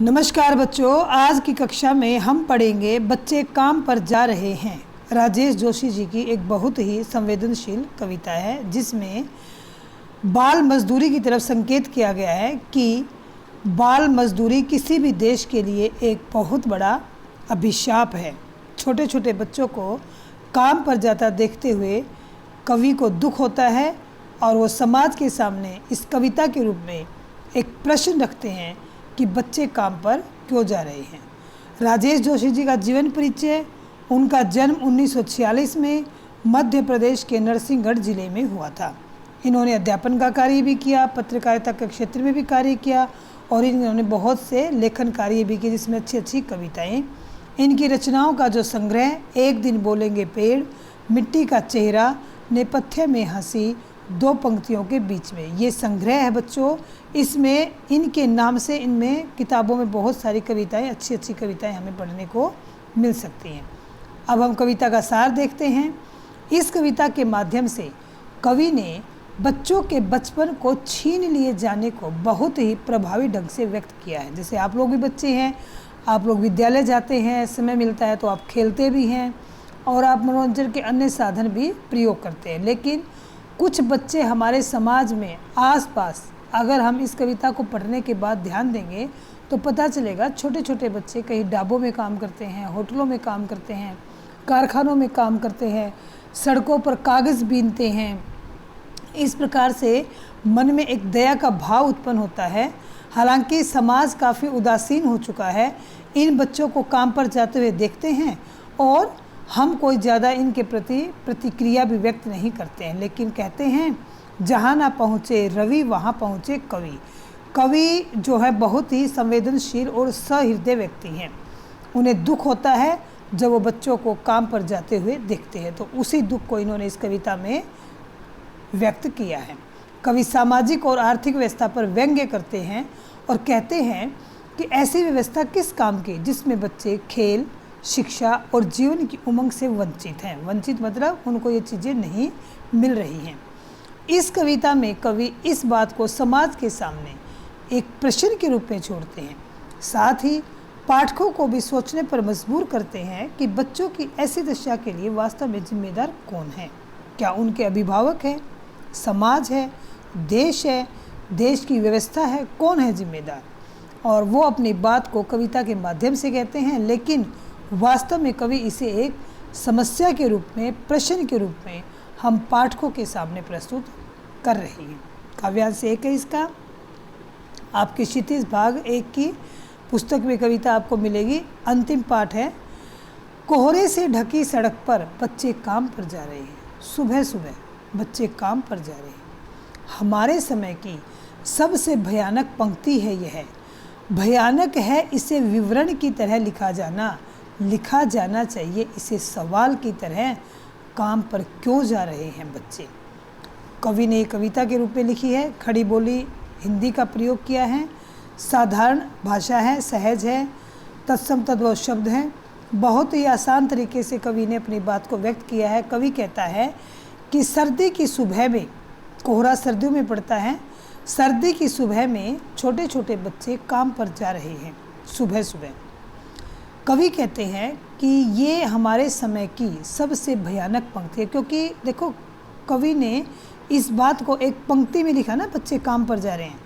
नमस्कार बच्चों, आज की कक्षा में हम पढ़ेंगे बच्चे काम पर जा रहे हैं। राजेश जोशी जी की एक बहुत ही संवेदनशील कविता है जिसमें बाल मजदूरी की तरफ संकेत किया गया है कि बाल मजदूरी किसी भी देश के लिए एक बहुत बड़ा अभिशाप है। छोटे छोटे बच्चों को काम पर जाता देखते हुए कवि को दुख होता है और वो समाज के सामने इस कविता के रूप में एक प्रश्न रखते हैं कि बच्चे काम पर क्यों जा रहे हैं। राजेश जोशी जी का जीवन परिचय। उनका जन्म 1946 में मध्य प्रदेश के नरसिंहगढ़ जिले में हुआ था। इन्होंने अध्यापन का कार्य भी किया, पत्रकारिता के क्षेत्र में भी कार्य किया और इन्होंने बहुत से लेखन कार्य भी किए जिसमें अच्छी अच्छी कविताएं। इनकी रचनाओं का जो संग्रह एक दिन बोलेंगे पेड़, मिट्टी का चेहरा, नेपथ्य में हंसी, दो पंक्तियों के बीच में, ये संग्रह है बच्चों। इसमें इनके नाम से इनमें किताबों में बहुत सारी कविताएं, अच्छी अच्छी कविताएं हमें पढ़ने को मिल सकती हैं। अब हम कविता का सार देखते हैं। इस कविता के माध्यम से कवि ने बच्चों के बचपन को छीन लिए जाने को बहुत ही प्रभावी ढंग से व्यक्त किया है। जैसे आप लोग भी बच्चे हैं, आप लोग विद्यालय जाते हैं, समय मिलता है तो आप खेलते भी हैं और आप मनोरंजन के अन्य साधन भी प्रयोग करते हैं। लेकिन कुछ बच्चे हमारे समाज में आसपास, अगर हम इस कविता को पढ़ने के बाद ध्यान देंगे तो पता चलेगा छोटे छोटे बच्चे कहीं ढाबों में काम करते हैं, होटलों में काम करते हैं, कारखानों में काम करते हैं, सड़कों पर कागज़ बीनते हैं। इस प्रकार से मन में एक दया का भाव उत्पन्न होता है। हालांकि समाज काफ़ी उदासीन हो चुका है, इन बच्चों को काम पर जाते हुए देखते हैं और हम कोई ज़्यादा इनके प्रति प्रतिक्रिया भी व्यक्त नहीं करते हैं। लेकिन कहते हैं जहाँ ना पहुँचे रवि वहाँ पहुँचे कवि। कवि जो है बहुत ही संवेदनशील और सहृदय व्यक्ति हैं। उन्हें दुख होता है जब वो बच्चों को काम पर जाते हुए देखते हैं, तो उसी दुख को इन्होंने इस कविता में व्यक्त किया है। कवि सामाजिक और आर्थिक व्यवस्था पर व्यंग्य करते हैं और कहते हैं कि ऐसी व्यवस्था किस काम की जिसमें बच्चे खेल, शिक्षा और जीवन की उमंग से वंचित हैं। वंचित मतलब उनको ये चीज़ें नहीं मिल रही हैं। इस कविता में कवि इस बात को समाज के सामने एक प्रश्न के रूप में छोड़ते हैं, साथ ही पाठकों को भी सोचने पर मजबूर करते हैं कि बच्चों की ऐसी दशा के लिए वास्तव में जिम्मेदार कौन है। क्या उनके अभिभावक हैं, समाज है, देश है, देश की व्यवस्था है, कौन है जिम्मेदार। और वो अपनी बात को कविता के माध्यम से कहते हैं, लेकिन वास्तव में कवि इसे एक समस्या के रूप में, प्रश्न के रूप में हम पाठकों के सामने प्रस्तुत कर रहे हैं। काव्यांश एक है इसका। आपके क्षितिज भाग 1 की पुस्तक में कविता आपको मिलेगी। अंतिम पाठ है। कोहरे से ढकी सड़क पर बच्चे काम पर जा रहे हैं। सुबह सुबह बच्चे काम पर जा रहे हैं। हमारे समय की सबसे भयानक पंक्ति है यह। भयानक है इसे विवरण की तरह लिखा जाना चाहिए इसे सवाल की तरह। काम पर क्यों जा रहे हैं बच्चे। कवि ने कविता के रूप में लिखी है। खड़ी बोली हिंदी का प्रयोग किया है। साधारण भाषा है, सहज है, तत्सम तद्भव शब्द हैं। बहुत ही आसान तरीके से कवि ने अपनी बात को व्यक्त किया है। कवि कहता है कि सर्दी की सुबह में, कोहरा सर्दियों में पड़ता है, सर्दी की सुबह में छोटे छोटे बच्चे काम पर जा रहे हैं सुबह सुबह। कवि कहते हैं कि ये हमारे समय की सबसे भयानक पंक्ति है, क्योंकि देखो कवि ने इस बात को एक पंक्ति में लिखा ना, बच्चे काम पर जा रहे हैं,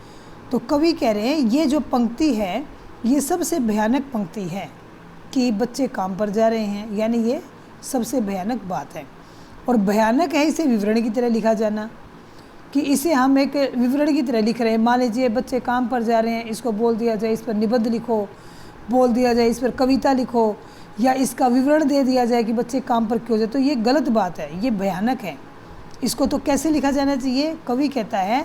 तो कवि कह रहे हैं ये जो पंक्ति है ये सबसे भयानक पंक्ति है कि बच्चे काम पर जा रहे हैं, यानी ये सबसे भयानक बात है। और भयानक है इसे विवरण की तरह लिखा जाना, कि इसे हम एक विवरण की तरह लिख रहे हैं। मान लीजिए बच्चे काम पर जा रहे हैं, इसको बोल दिया जाए इस पर निबंध लिखो, बोल दिया जाए इस पर कविता लिखो, या इसका विवरण दे दिया जाए कि बच्चे काम पर क्यों जाए, तो ये गलत बात है, ये भयानक है। इसको तो कैसे लिखा जाना चाहिए। कवि कहता है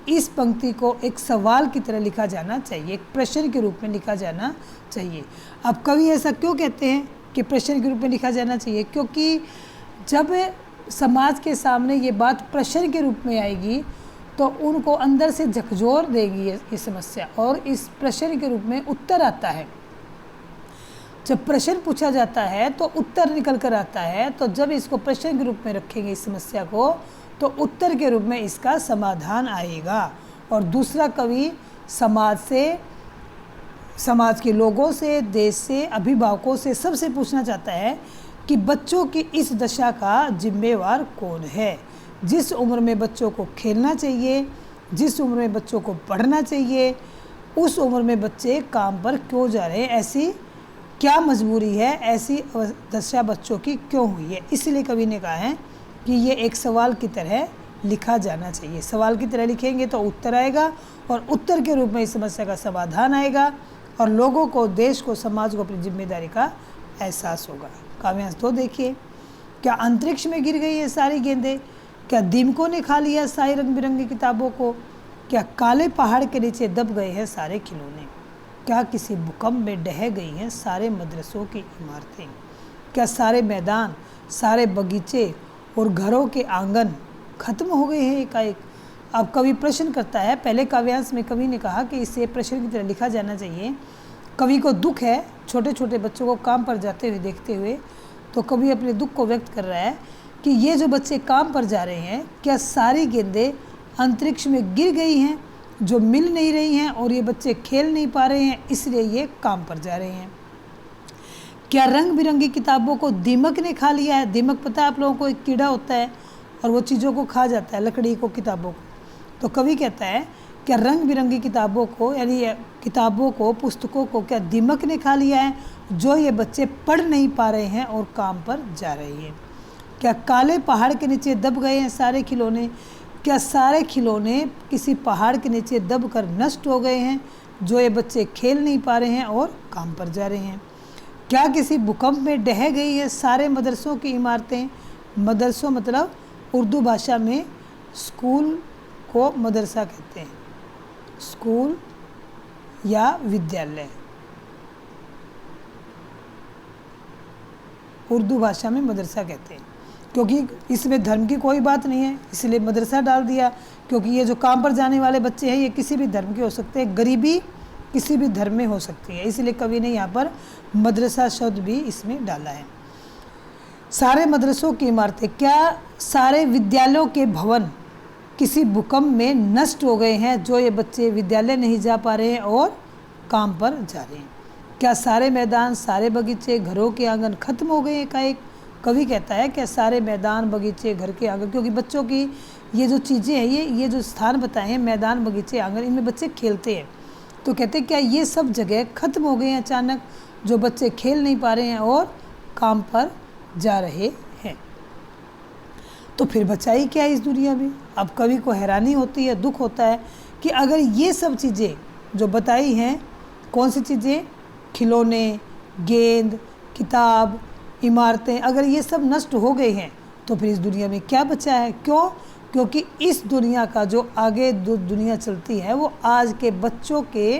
इस पंक्ति को एक सवाल की तरह लिखा जाना चाहिए, एक प्रश्न के रूप में लिखा जाना चाहिए। अब कवि ऐसा क्यों कहते हैं कि प्रश्न के रूप में लिखा जाना चाहिए, क्योंकि जब समाज के सामने ये बात प्रश्न के रूप में आएगी तो उनको अंदर से झकझोर देगी ये समस्या, और इस प्रश्न के रूप में उत्तर आता है। जब प्रश्न पूछा जाता है तो उत्तर निकल कर आता है, तो जब इसको प्रश्न के रूप में रखेंगे इस समस्या को, तो उत्तर के रूप में इसका समाधान आएगा। और दूसरा कवि समाज से समाज के लोगों से, देश से, अभिभावकों से सबसे पूछना चाहता है कि बच्चों की इस दशा का जिम्मेवार कौन है। जिस उम्र में बच्चों को खेलना चाहिए, जिस उम्र में बच्चों को पढ़ना चाहिए, उस उम्र में बच्चे काम पर क्यों जा रहे हैं? ऐसी क्या मजबूरी है, ऐसी दशा बच्चों की क्यों हुई है? इसलिए कवि ने कहा है कि ये एक सवाल की तरह लिखा जाना चाहिए। सवाल की तरह लिखेंगे तो उत्तर आएगा और उत्तर के रूप में इस समस्या का समाधान आएगा और लोगों को, देश को, समाज को अपनी जिम्मेदारी का एहसास होगा। काव्यांश 2 देखिए। क्या अंतरिक्ष में गिर गई है सारी गेंदें? क्या दीमकों ने खा लिया सारी रंग बिरंगी किताबों को? क्या काले पहाड़ के नीचे दब गए हैं सारे खिलौने? क्या किसी भूकंप में ढह गई हैं सारे मदरसों की इमारतें? क्या सारे मैदान, सारे बगीचे और घरों के आंगन खत्म हो गए हैं एकाएक? अब कवि प्रश्न करता है। पहले काव्यांश में कवि ने कहा कि इसे प्रश्न की तरह लिखा जाना चाहिए। कवि को दुख है छोटे छोटे बच्चों को काम पर जाते हुए देखते हुए, तो कवि अपने दुख को व्यक्त कर रहा है कि ये जो बच्चे काम पर जा रहे हैं, क्या सारी गेंदें अंतरिक्ष में गिर गई हैं जो मिल नहीं रही हैं और ये बच्चे खेल नहीं पा रहे हैं, इसलिए ये काम पर जा रहे हैं? क्या रंग बिरंगी किताबों को दीमक ने खा लिया है? दीमक पता है आप लोगों को, एक कीड़ा होता है और वो चीज़ों को खा जाता है, लकड़ी को, किताबों को। तो कवि कहता है क्या रंग बिरंगी किताबों को, यानी किताबों को, पुस्तकों को क्या दीमक ने खा लिया है जो ये बच्चे पढ़ नहीं पा रहे हैं और काम पर जा रहे हैं? क्या काले पहाड़ के नीचे दब गए हैं सारे खिलौने? क्या सारे खिलौने किसी पहाड़ के नीचे दब कर नष्ट हो गए हैं जो ये बच्चे खेल नहीं पा रहे हैं और काम पर जा रहे हैं? क्या किसी भूकंप में ढह गई है सारे मदरसों की इमारतें? मदरसों मतलब उर्दू भाषा में स्कूल को मदरसा कहते हैं, स्कूल या विद्यालय। उर्दू भाषा में मदरसा कहते हैं, क्योंकि इसमें धर्म की कोई बात नहीं है इसलिए मदरसा डाल दिया। क्योंकि ये जो काम पर जाने वाले बच्चे हैं ये किसी भी धर्म के हो सकते हैं, गरीबी किसी भी धर्म में हो सकती है, इसलिए कवि ने यहाँ पर मदरसा शब्द भी इसमें डाला है। सारे मदरसों की इमारतें, क्या सारे विद्यालयों के भवन किसी भूकंप में नष्ट हो गए हैं जो ये बच्चे विद्यालय नहीं जा पा रहे हैं और काम पर जा रहे हैं? क्या सारे मैदान, सारे बगीचे, घरों के आंगन खत्म हो गए एकाएक? कवि कहता है कि सारे मैदान, बगीचे, घर के आंगन, क्योंकि बच्चों की ये जो चीज़ें हैं, ये जो स्थान बताए हैं, मैदान, बगीचे, आंगन, इनमें बच्चे खेलते हैं। तो कहते हैं क्या ये सब जगह खत्म हो गए हैं अचानक, जो बच्चे खेल नहीं पा रहे हैं और काम पर जा रहे हैं? तो फिर बचा ही क्या है इस दुनिया में? अब कवि को हैरानी होती है, दुख होता है कि अगर ये सब चीज़ें जो बताई हैं, कौन सी चीज़ें, खिलौने, गेंद, किताब, इमारतें, अगर ये सब नष्ट हो गए हैं तो फिर इस दुनिया में क्या बचा है? क्यों? क्योंकि इस दुनिया का जो आगे दुनिया चलती है वो आज के बच्चों के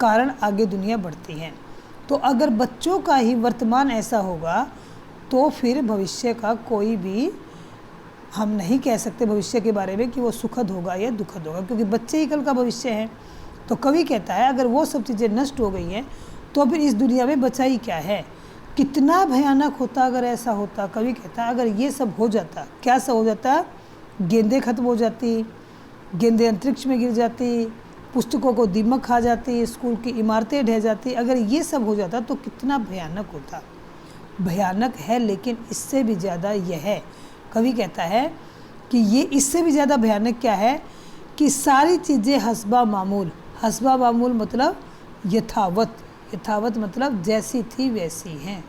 कारण आगे दुनिया बढ़ती है। तो अगर बच्चों का ही वर्तमान ऐसा होगा तो फिर भविष्य का कोई भी हम नहीं कह सकते भविष्य के बारे में कि वो सुखद होगा या दुखद होगा, क्योंकि बच्चे ही कल का भविष्य हैं। तो कवि कहता है अगर वो सब चीज़ें नष्ट हो गई हैं तो फिर इस दुनिया में बचा ही क्या है? कितना भयानक होता अगर ऐसा होता। कवि कहता है अगर ये सब हो जाता, क्या सब हो जाता? गेंदें खत्म हो जाती, गेंदें अंतरिक्ष में गिर जाती, पुस्तकों को दीमक खा जाती, स्कूल की इमारतें ढह जाती, अगर ये सब हो जाता तो कितना भयानक होता। भयानक है, लेकिन इससे भी ज़्यादा यह है, कवि कहता है कि ये इससे भी ज़्यादा भयानक क्या है कि सारी चीज़ें हस्बा मामूल, हस्बा मामूल मतलब यथावत, यथावत मतलब जैसी थी वैसी हैं,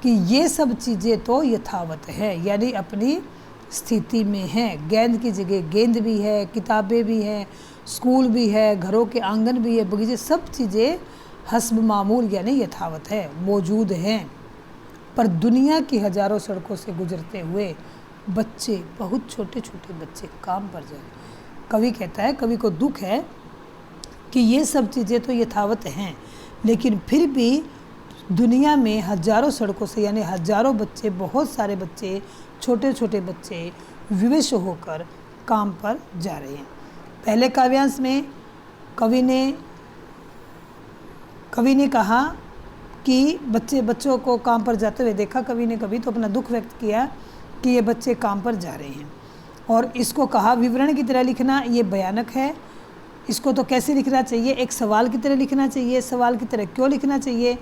कि ये सब चीज़ें तो यथावत है, यानी अपनी स्थिति में हैं। गेंद की जगह गेंद भी है, किताबें भी हैं, स्कूल भी है, घरों के आंगन भी है, बगीचे, सब चीज़ें हस्ब मामूल यानी यथावत है, मौजूद हैं। पर दुनिया की हज़ारों सड़कों से गुजरते हुए बच्चे, बहुत छोटे छोटे बच्चे काम पर जाए। कवि कहता है, कवि को दुख है कि ये सब चीज़ें तो यथावत हैं, लेकिन फिर भी दुनिया में हज़ारों सड़कों से यानी हज़ारों बच्चे, बहुत सारे बच्चे, छोटे छोटे बच्चे विवश होकर काम पर जा रहे हैं। पहले काव्यांश में कवि ने कहा कि बच्चों को काम पर जाते हुए देखा कवि ने, कभी तो अपना दुख व्यक्त किया कि ये बच्चे काम पर जा रहे हैं, और इसको कहा विवरण की तरह लिखना ये भयानक है, इसको तो कैसे लिखना चाहिए, एक सवाल की तरह लिखना चाहिए। सवाल की तरह क्यों लिखना चाहिए?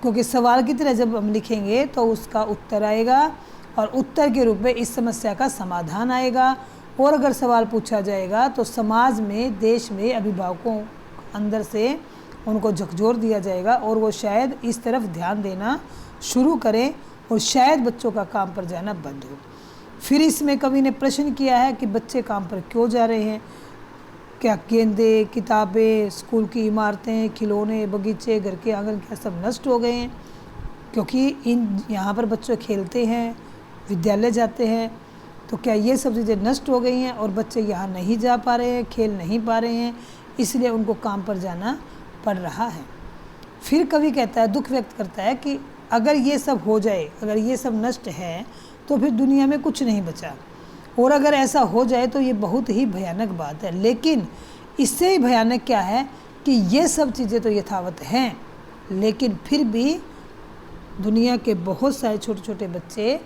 क्योंकि सवाल की तरह जब हम लिखेंगे तो उसका उत्तर आएगा और उत्तर के रूप में इस समस्या का समाधान आएगा। और अगर सवाल पूछा जाएगा तो समाज में, देश में अभिभावकों अंदर से उनको झकझोर दिया जाएगा और वो शायद इस तरफ ध्यान देना शुरू करें और शायद बच्चों का काम पर जाना बंद हो। फिर इसमें कवि ने प्रश्न किया है कि बच्चे काम पर क्यों जा रहे हैं? क्या गेंदे, किताबें, स्कूल की इमारतें, खिलौने, बगीचे, घर के आंगन क्या सब नष्ट हो गए हैं? क्योंकि यहाँ पर बच्चे खेलते हैं, विद्यालय जाते हैं, तो क्या ये सब चीज़ें नष्ट हो गई हैं और बच्चे यहाँ नहीं जा पा रहे हैं, खेल नहीं पा रहे हैं, इसलिए उनको काम पर जाना पड़ रहा है। फिर कवि कहता है, दुख व्यक्त करता है कि अगर ये सब हो जाए, अगर ये सब नष्ट है तो फिर दुनिया में कुछ नहीं बचा, और अगर ऐसा हो जाए तो ये बहुत ही भयानक बात है। लेकिन इससे ही भयानक क्या है कि ये सब चीज़ें तो यथावत हैं, लेकिन फिर भी दुनिया के बहुत सारे छोटे छोटे बच्चे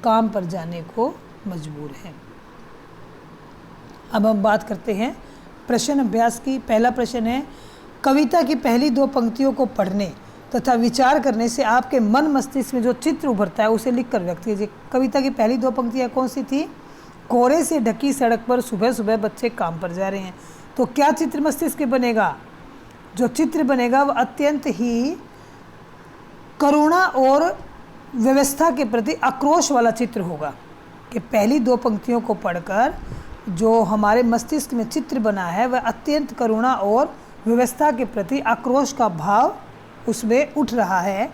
काम पर जाने को मजबूर हैं। अब हम बात करते हैं प्रश्न अभ्यास की। पहला प्रश्न है, कविता की पहली 2 पंक्तियों को पढ़ने तथा विचार करने से आपके मन मस्तिष्क में जो चित्र उभरता है उसे लिखकर व्यक्त कीजिए। कविता की पहली 2 पंक्तियाँ कौन सी थी? कोहरे से ढकी सड़क पर सुबह सुबह बच्चे काम पर जा रहे हैं। तो क्या चित्र मस्तिष्क में बनेगा? जो चित्र बनेगा वह अत्यंत ही करुणा और व्यवस्था के प्रति आक्रोश वाला चित्र होगा। कि पहली 2 पंक्तियों को पढ़कर जो हमारे मस्तिष्क में चित्र बना है वह अत्यंत करुणा और व्यवस्था के प्रति आक्रोश का भाव उसमें उठ रहा है।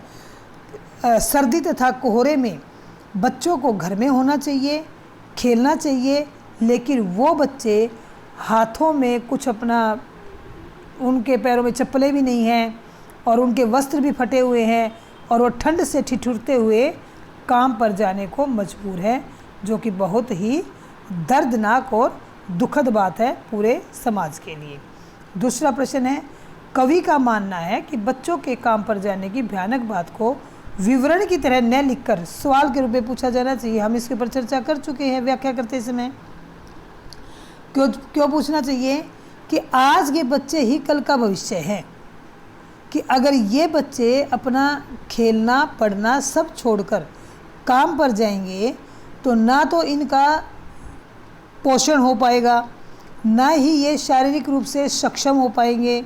सर्दी तथा कोहरे में बच्चों को घर में होना चाहिए, खेलना चाहिए, लेकिन वो बच्चे हाथों में कुछ अपना, उनके पैरों में चप्पलें भी नहीं हैं और उनके वस्त्र भी फटे हुए हैं और वो ठंड से ठिठुरते हुए काम पर जाने को मजबूर है, जो कि बहुत ही दर्दनाक और दुखद बात है पूरे समाज के लिए। दूसरा प्रश्न है, कवि का मानना है कि बच्चों के काम पर जाने की भयानक बात को विवरण की तरह न लिखकर सवाल के रूप में पूछा जाना चाहिए। हम इसके ऊपर चर्चा कर चुके हैं व्याख्या करते समय। क्यों पूछना चाहिए? कि आज के बच्चे ही कल का भविष्य हैं, कि अगर ये बच्चे अपना खेलना पढ़ना सब छोड़कर काम पर जाएंगे तो ना तो इनका पोषण हो पाएगा, ना ही ये शारीरिक रूप से सक्षम हो पाएंगे,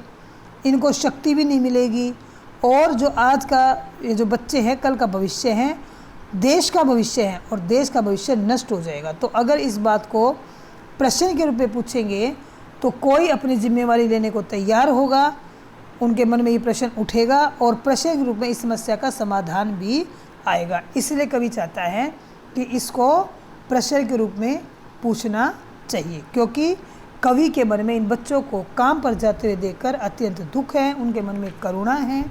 इनको शक्ति भी नहीं मिलेगी, और जो आज का ये जो बच्चे हैं कल का भविष्य हैं, देश का भविष्य है, और देश का भविष्य नष्ट हो जाएगा। तो अगर इस बात को प्रश्न के रूप में पूछेंगे तो कोई अपनी जिम्मेवारी लेने को तैयार होगा, उनके मन में ये प्रश्न उठेगा और प्रश्न के रूप में इस समस्या का समाधान भी आएगा। इसलिए कवि चाहता है कि इसको प्रश्न के रूप में पूछना चाहिए, क्योंकि कवि के मन में इन बच्चों को काम पर जाते हुए देखकर अत्यंत दुख है, उनके मन में करुणा है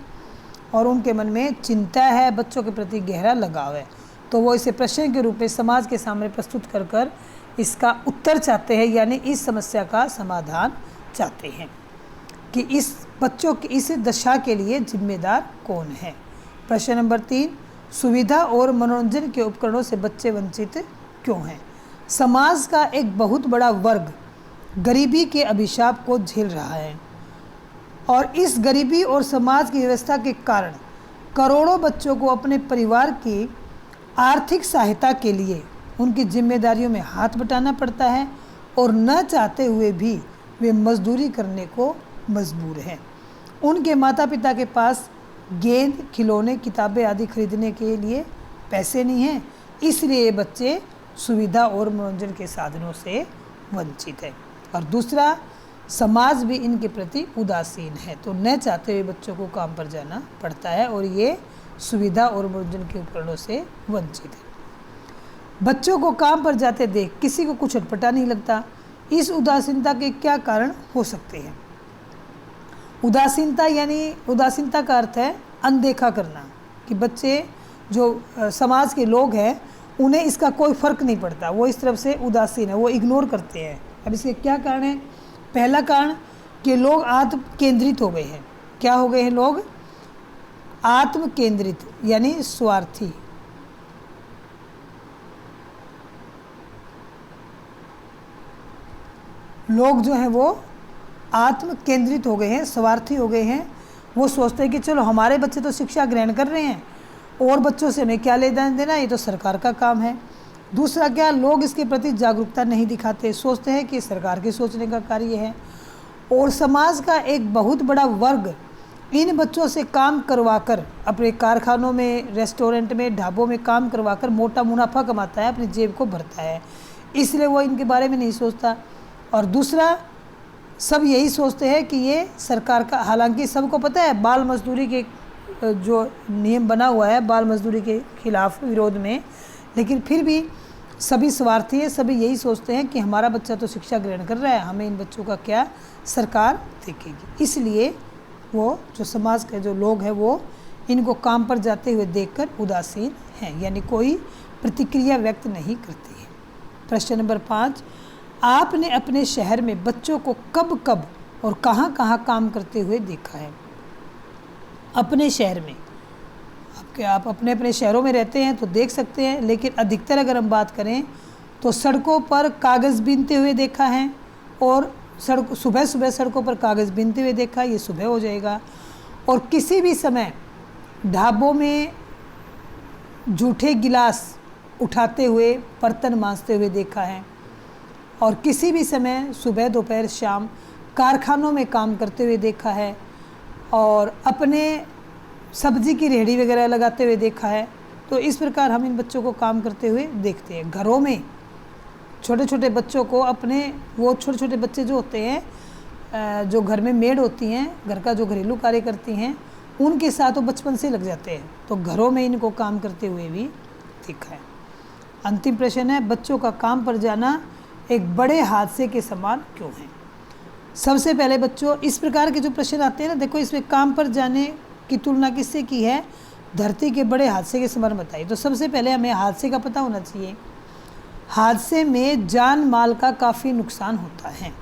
और उनके मन में चिंता है, बच्चों के प्रति गहरा लगाव है। तो वो इसे प्रश्न के रूप में समाज के सामने प्रस्तुत कर कर इसका उत्तर चाहते हैं, यानी इस समस्या का समाधान चाहते हैं कि इस बच्चों की इस दशा के लिए जिम्मेदार कौन है। प्रश्न नंबर 3, सुविधा और मनोरंजन के उपकरणों से बच्चे वंचित क्यों हैं? समाज का एक बहुत बड़ा वर्ग गरीबी के अभिशाप को झेल रहा है और इस गरीबी और समाज की व्यवस्था के कारण करोड़ों बच्चों को अपने परिवार की आर्थिक सहायता के लिए उनकी जिम्मेदारियों में हाथ बटाना पड़ता है और न चाहते हुए भी वे मजदूरी करने को मजबूर हैं। उनके माता पिता के पास गेंद, खिलौने, किताबें आदि खरीदने के लिए पैसे नहीं हैं, इसलिए ये बच्चे सुविधा और मनोरंजन के साधनों से वंचित है। और दूसरा, समाज भी इनके प्रति उदासीन है, तो न चाहते हुए बच्चों को काम पर जाना पड़ता है और ये सुविधा और मनोरंजन के उपकरणों से वंचित है। बच्चों को काम पर जाते देख किसी को कुछ अटपटा नहीं लगता। इस उदासीनता के क्या कारण हो सकते हैं? उदासीनता यानी उदासीनता का अर्थ है अनदेखा करना, कि बच्चे जो समाज के लोग हैं उन्हें इसका कोई फ़र्क नहीं पड़ता, वो इस तरफ से उदासीन है, वो इग्नोर करते हैं। अब इसके क्या कारण है? पहला कारण कि लोग आत्म केंद्रित हो गए हैं। क्या हो गए हैं लोग? आत्म केंद्रित यानी स्वार्थी। लोग जो हैं वो आत्म केंद्रित हो गए हैं, स्वार्थी हो गए हैं। वो सोचते हैं कि चलो हमारे बच्चे तो शिक्षा ग्रहण कर रहे हैं और बच्चों से हमें क्या लेना देना, ये तो सरकार का काम है। दूसरा क्या, लोग इसके प्रति जागरूकता नहीं दिखाते, सोचते हैं कि सरकार के सोचने का कार्य है। और समाज का एक बहुत बड़ा वर्ग इन बच्चों से काम करवाकर अपने कारखानों में, रेस्टोरेंट में, ढाबों में काम करवाकर मोटा मुनाफा कमाता है, अपनी जेब को भरता है, इसलिए वो इनके बारे में नहीं सोचता। और दूसरा, सब यही सोचते हैं कि ये सरकार का, हालांकि सबको पता है बाल मजदूरी के जो नियम बना हुआ है बाल मजदूरी के खिलाफ विरोध में, लेकिन फिर भी सभी स्वार्थी हैं, सभी यही सोचते हैं कि हमारा बच्चा तो शिक्षा ग्रहण कर रहा है, हमें इन बच्चों का क्या सरकार देखेगी। इसलिए वो जो समाज के जो लोग हैं वो इनको काम पर जाते हुए देखकर उदासीन हैं, यानी कोई प्रतिक्रिया व्यक्त नहीं करती है। प्रश्न नंबर 5, आपने अपने शहर में बच्चों को कब कब और कहाँ कहाँ काम करते हुए देखा है? अपने शहर में, आप अपने अपने शहरों में रहते हैं तो देख सकते हैं, लेकिन अधिकतर अगर हम बात करें तो सड़कों पर कागज़ बीनते हुए देखा है। और सुबह सुबह सड़कों पर कागज़ बीनते हुए देखा, ये सुबह हो जाएगा। और किसी भी समय ढाबों में जूठे गिलास उठाते हुए, बर्तन मांजते हुए देखा है। और किसी भी समय सुबह, दोपहर, शाम कारखानों में काम करते हुए देखा है। और अपने सब्जी की रेहड़ी वगैरह लगाते हुए देखा है। तो इस प्रकार हम इन बच्चों को काम करते हुए देखते हैं। घरों में छोटे छोटे बच्चों को, अपने वो छोटे छोटे बच्चे जो होते हैं, जो घर में मेड होती हैं, घर का जो घरेलू कार्य करती हैं, उनके साथ वो बचपन से लग जाते हैं, तो घरों में इनको काम करते हुए भी देखा है। अंतिम प्रश्न है, बच्चों का काम पर जाना एक बड़े हादसे के समान क्यों है? सबसे पहले बच्चों, इस प्रकार के जो प्रश्न आते हैं ना, देखो इसमें काम पर जाने की तुलना किससे की है? धरती के बड़े हादसे के समान बताइए। तो सबसे पहले हमें हादसे का पता होना चाहिए। हादसे में जान माल का काफ़ी नुकसान होता है।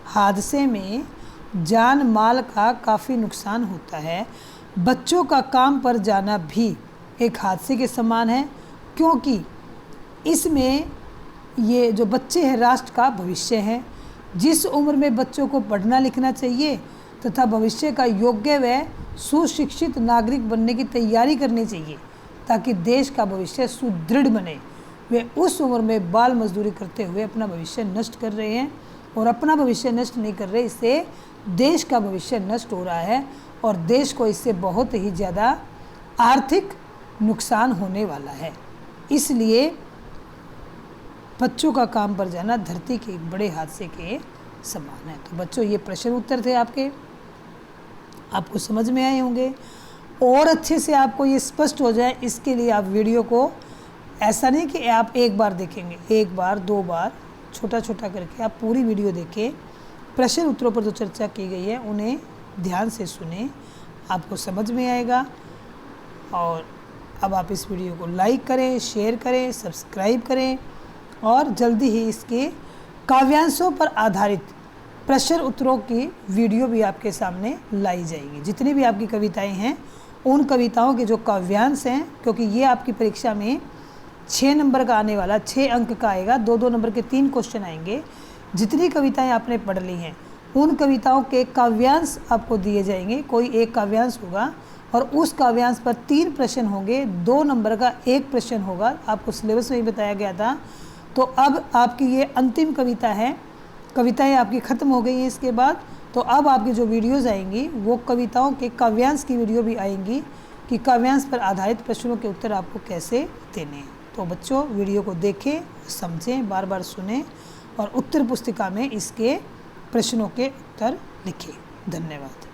हादसे में जान माल का काफ़ी नुकसान होता है। बच्चों का काम पर जाना भी एक हादसे के समान है, क्योंकि इसमें ये जो बच्चे हैं राष्ट्र का भविष्य है। जिस उम्र में बच्चों को पढ़ना लिखना चाहिए तथा भविष्य का योग्य व सुशिक्षित नागरिक बनने की तैयारी करनी चाहिए ताकि देश का भविष्य सुदृढ़ बने, वे उस उम्र में बाल मजदूरी करते हुए अपना भविष्य नष्ट कर रहे हैं। और अपना भविष्य नष्ट नहीं कर रहे, इससे देश का भविष्य नष्ट हो रहा है और देश को इससे बहुत ही ज़्यादा आर्थिक नुकसान होने वाला है। इसलिए बच्चों का काम पर जाना धरती के एक बड़े हादसे के समान है। तो बच्चों, ये प्रश्न उत्तर थे आपके, आपको समझ में आए होंगे। और अच्छे से आपको ये स्पष्ट हो जाए, इसके लिए आप वीडियो को, ऐसा नहीं कि आप एक बार देखेंगे, एक बार, दो बार, छोटा छोटा करके आप पूरी वीडियो देखें। प्रश्न उत्तरों पर जो चर्चा की गई है उन्हें ध्यान से सुने, आपको समझ में आएगा। और अब आप इस वीडियो को लाइक करें, शेयर करें, सब्सक्राइब करें और जल्दी ही इसके काव्यांशों पर आधारित प्रश्न उत्तरों की वीडियो भी आपके सामने लाई जाएगी। जितनी भी आपकी कविताएं हैं उन कविताओं के जो काव्यांश हैं, क्योंकि ये आपकी परीक्षा में 6 नंबर का आने वाला, 6 अंक का आएगा, 2-2 नंबर के 3 क्वेश्चन आएंगे। जितनी कविताएं आपने पढ़ ली हैं उन कविताओं के काव्यांश आपको दिए जाएंगे। कोई एक काव्यांश होगा और उस काव्यांश पर 3 प्रश्न होंगे, 2 नंबर का 1 प्रश्न होगा। आपको सिलेबस में ही बताया गया था। तो अब आपकी ये अंतिम कविता है, कविताएं आपकी ख़त्म हो गई हैं इसके बाद। तो अब आपकी जो वीडियोज़ आएंगी वो कविताओं के काव्यांश की वीडियो भी आएंगी कि काव्यांश पर आधारित प्रश्नों के उत्तर आपको कैसे देने हैं। तो बच्चों, वीडियो को देखें, समझें, बार बार सुनें और उत्तर पुस्तिका में इसके प्रश्नों के उत्तर लिखें। धन्यवाद।